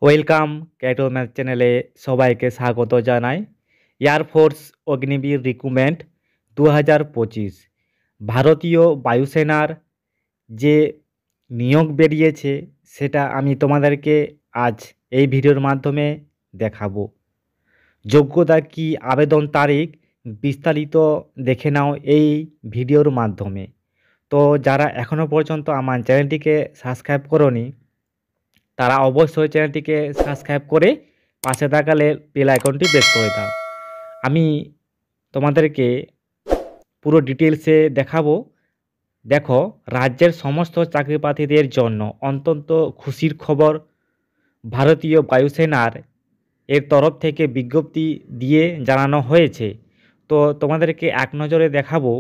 Welcome ক্যাটো math চ্যানেলে সবাইকে স্বাগত জানাই। এয়ারফোর্স অগ্নিবীর রিক্রুটমেন্ট 2025 ভারতীয় বায়ুসেনার যে নিয়োগ বেরিয়েছে সেটা আমি তোমাদেরকে আজ এই ভিডিওর মাধ্যমে দেখাবো। যোগ্যতা কি, আবেদন তারিখ বিস্তারিত দেখে নাও এই ভিডিওর মাধ্যমে। তো যারা এখনও পর্যন্ত আমার চ্যানেলটিকে সাবস্ক্রাইব করোনি তারা অবশ্যই চ্যানেলটিকে সাবস্ক্রাইব করে পাশে থাকালে বেল আইকনটি প্রেস করে দাও। আমি তোমাদেরকে পুরো ডিটেলসে দেখাবো। দেখো, রাজ্যের সমস্ত চাকরি প্রার্থীদের জন্য অত্যন্ত খুশির খবর। ভারতীয় বায়ুসেনার এর তরফ থেকে বিজ্ঞপ্তি দিয়ে জানানো হয়েছে। তো তোমাদেরকে এক নজরে দেখাবো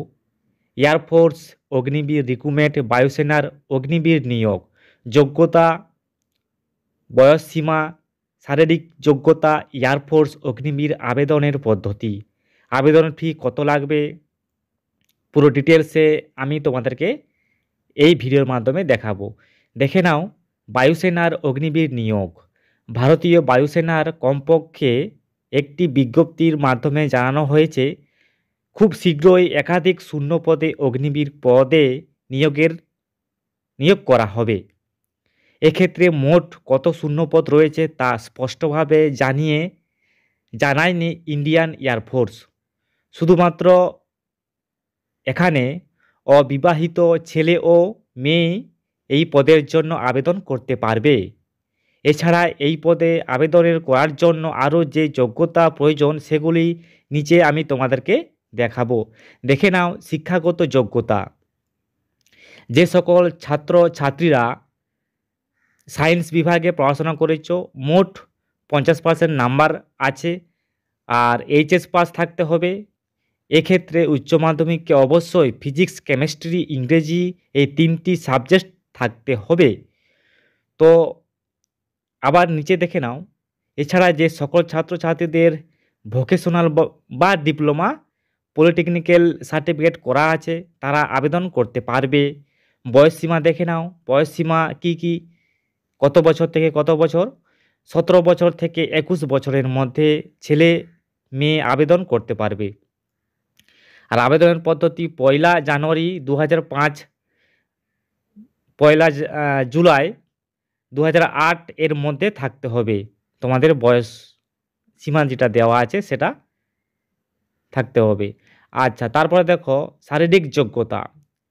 এয়ারফোর্স অগ্নিবীর রিক্রুটমেন্ট, বায়ুসেনার অগ্নিবীর নিয়োগ, যোগ্যতা, বয়সসীমা, শারীরিক যোগ্যতা, এয়ারফোর্স অগ্নিবীর আবেদনের পদ্ধতি, আবেদন ফি কত লাগবে, পুরো ডিটেলসে আমি তোমাদেরকে এই ভিডিওর মাধ্যমে দেখাবো। দেখে নাও, বায়ুসেনার অগ্নিবীর নিয়োগ। ভারতীয় বায়ুসেনার কমপক্ষে একটি বিজ্ঞপ্তির মাধ্যমে জানানো হয়েছে খুব শীঘ্রই একাধিক শূন্য পদে অগ্নিবীর পদে নিয়োগ করা হবে। এক্ষেত্রে মোট কত শূন্যপদ রয়েছে তা স্পষ্টভাবে জানায়নি ইন্ডিয়ান এয়ারফোর্স। শুধুমাত্র এখানে অবিবাহিত ছেলে ও মেয়ে এই পদের জন্য আবেদন করতে পারবে। এছাড়া এই পদে আবেদনের করার জন্য আরও যে যোগ্যতা প্রয়োজন সেগুলি নিচে আমি তোমাদেরকে দেখাবো। দেখে নাও, শিক্ষাগত যোগ্যতা। যে সকল ছাত্রছাত্রীরা সায়েন্স বিভাগে পড়াশোনা করেছো, মোট 50% নাম্বার আছে, আর এইচএস পাস থাকতে হবে। এক্ষেত্রে উচ্চ মাধ্যমিককে অবশ্যই ফিজিক্স, কেমিস্ট্রি, ইংরেজি এই 3টি সাবজেক্ট থাকতে হবে। তো আবার নিচে দেখে নাও, এছাড়া যে সকল ছাত্রছাত্রীদের ভোকেশনাল বা ডিপ্লোমা, পলিটেকনিক্যাল সার্টিফিকেট করা আছে তারা আবেদন করতে পারবে। বয়সসীমা দেখে নাও, বয়সসীমা কি কত বছর থেকে কত বছর? 17 বছর থেকে 21 বছরের মধ্যে ছেলে মেয়ে আবেদন করতে পারবে। আর আবেদনের পদ্ধতি 1 জানুয়ারি 2005, 1 জুলাই 2008 এর মধ্যে থাকতে হবে। তোমাদের বয়স সীমা যেটা দেওয়া আছে সেটা থাকতে হবে। আচ্ছা, তারপরে দেখো শারীরিক যোগ্যতা।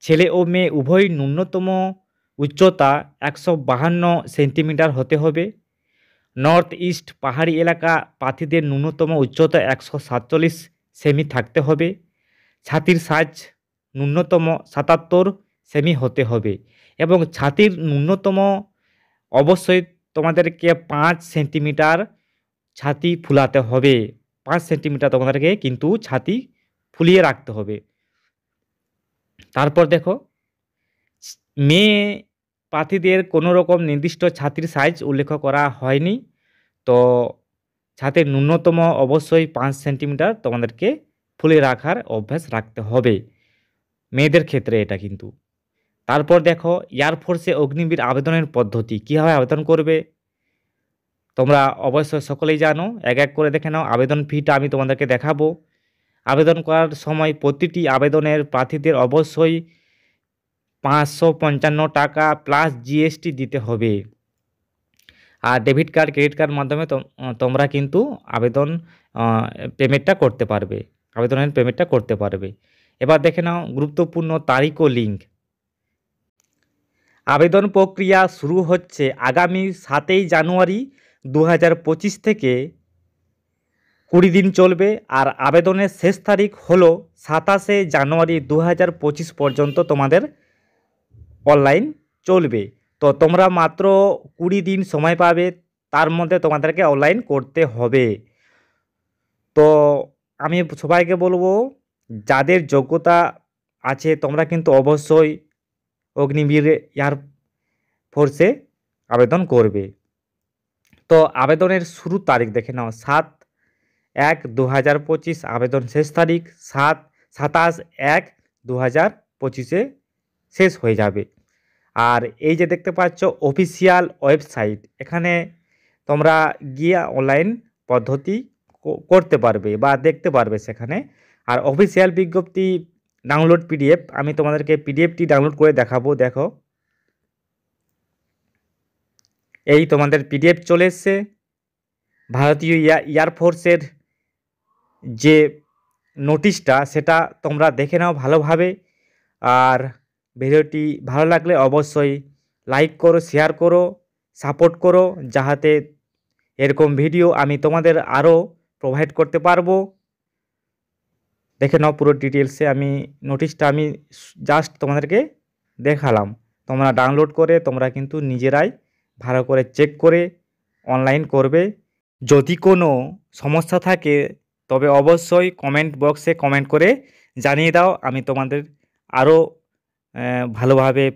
ছেলে ও মেয়ে উভয় ন্যূনতম উচ্চতা 152 সেন্টিমিটার হতে হবে। নর্থ ইস্ট পাহাড়ি এলাকা প্রার্থীদের ন্যূনতম উচ্চতা 147 সেমি থাকতে হবে। ছাতির সাইজ ন্যূনতম 77 সেমি হতে হবে এবং ছাতির ন্যূনতম অবশ্যই তোমাদেরকে 5 সেন্টিমিটার ছাতি ফুলাতে হবে। 5 সেন্টিমিটার তোমাদেরকে কিন্তু ছাতি ফুলিয়ে রাখতে হবে। তারপর দেখো, মেয়ে প্রার্থীদের কোনো রকম নির্দিষ্ট ছাতির সাইজ উল্লেখ করা হয়নি। তো ছাতির ন্যূনতম অবশ্যই 5 সেন্টিমিটার তোমাদেরকে ফুলিয়ে রাখার অভ্যাস রাখতে হবে মেয়েদের ক্ষেত্রে এটা কিন্তু। তারপর দেখো, এয়ারফোর্সে অগ্নিবীর আবেদনের পদ্ধতি, কীভাবে আবেদন করবে তোমরা অবশ্যই সকলেই জানো। এক এক করে দেখে নাও। আবেদন ফিটা আমি তোমাদেরকে দেখাবো। আবেদন করার সময় প্রতিটি আবেদনের প্রার্থীদের অবশ্যই 555 টাকা প্লাস জিএসটি দিতে হবে। আর ডেবিট কার্ড, ক্রেডিট কার্ড মাধ্যমে তোমরা কিন্তু পেমেন্টটা করতে পারবে, আবেদনের পেমেন্টটা করতে পারবে। এবার দেখে নাও গুরুত্বপূর্ণ তারিখ ও লিঙ্ক। আবেদন প্রক্রিয়া শুরু হচ্ছে আগামী 7 জানুয়ারি 2025 থেকে 20 দিন চলবে। আর আবেদনের শেষ তারিখ হলো 27 জানুয়ারি 2025 পর্যন্ত তোমাদের অনলাইন চলবে। তো তোমরা মাত্র 20 দিন সময় পাবে, তার মধ্যে তোমাদেরকে অনলাইন করতে হবে। তো আমি সবাইকে বলবো, যাদের যোগ্যতা আছে তোমরা কিন্তু অবশ্যই অগ্নিবীর এয়ারফোর্সে আবেদন করবে। তো আবেদনের শুরু তারিখ দেখে নাও, 7/1/2025 আবেদন শেষ তারিখ 27/1/2025 শেষ হয়ে যাবে। আর এই যে দেখতে পাচ্ছ অফিসিয়াল ওয়েবসাইট, এখানে তোমরা গিয়ে অনলাইন পদ্ধতি করতে পারবে বা দেখতে পারবে সেখানে। আর অফিসিয়াল বিজ্ঞপ্তি ডাউনলোড পিডিএফ, আমি তোমাদেরকে পিডিএফটি ডাউনলোড করে দেখাবো। দেখো, এই তোমাদের পিডিএফ চলে এসছে। ভারতীয় এয়ারফোর্সের যে নোটিশটা সেটা তোমরা দেখে নাও ভালোভাবে। আর ভিডিওটি ভালো লাগলে অবশ্যই লাইক করো, শেয়ার করো, সাপোর্ট করো, যাহাতে এরকম ভিডিও আমি তোমাদের আরও প্রোভাইড করতে পারবো। দেখে নাও পুরো ডিটেলসে, আমি নোটিশটা আমি জাস্ট তোমাদেরকে দেখালাম। তোমরা ডাউনলোড করে তোমরা কিন্তু নিজেরাই ভালো করে চেক করে অনলাইন করবে। যদি কোনো সমস্যা থাকে তবে অবশ্যই কমেন্ট বক্সে কমেন্ট করে জানিয়ে দাও, আমি তোমাদের আরও ভালোভাবে